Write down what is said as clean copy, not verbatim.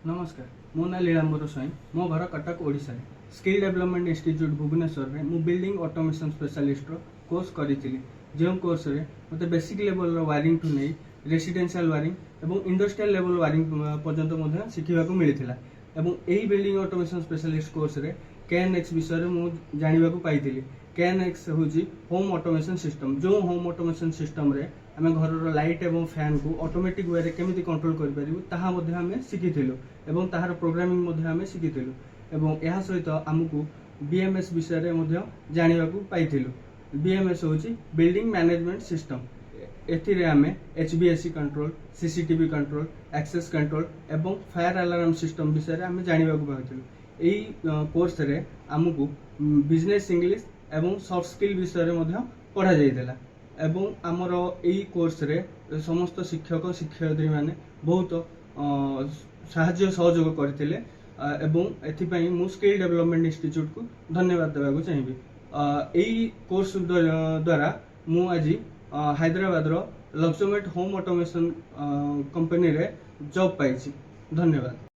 नमस्कार मो ना लीलांबर स्वाई मो घर Cuttack Odisha skill development institute Bhubaneswar में मु बिल्डिंग ऑटोमेशन स्पेशलिस्ट कोर्स करी जो कोर्स रे मते बेसिक लेवल वायरिंग ठू नहीं रेसिडेंशियल वायरिंग एवं इंडस्ट्रियल लेवल वायरिंग पर्यंत शिखा मिलता एवं यही बिल्डिंग ऑटोमेशन स्पेशलिस्ट कोर्स रे KNX विषय में जानवा पाई KNX हूँ होम ऑटोमेशन सिस्टम जो होम ऑटोमेशन सिस्टम रे आम घर लाइट एवं फैन को ऑटोमेटिक वे केमी कंट्रोल करें शिखिलु एवं ताहार प्रोग्रामिंग आम शिखिलु एवं यह सहित आमको BMS विषय में जानवा पाई BMS हूँ बिल्डिंग मैनेजमेंट सिस्टम एथिरे आमे HVAC control CCTV control access control एवं फायर अलार्म सिस्टम विषय में जानवा पाइलु यही कोर्स रे आमको बिजनेस इंग्लिश एवं सॉफ्ट स्किल विषय में पढ़ा जाइला एवं आमर यही कोर्स रे समस्त शिक्षक शिक्षयित्री माने बहुत साहाय्य सहयोग करते एवं एथिपाई मु स्किल डेवलपमेंट इंस्टीट्यूट को धन्यवाद देवाक चाहिए यही कोर्स द्वारा मु आज हैदराबाद रो लक्समेट होम ऑटोमेशन कंपनी रे जॉब पाई। धन्यवाद।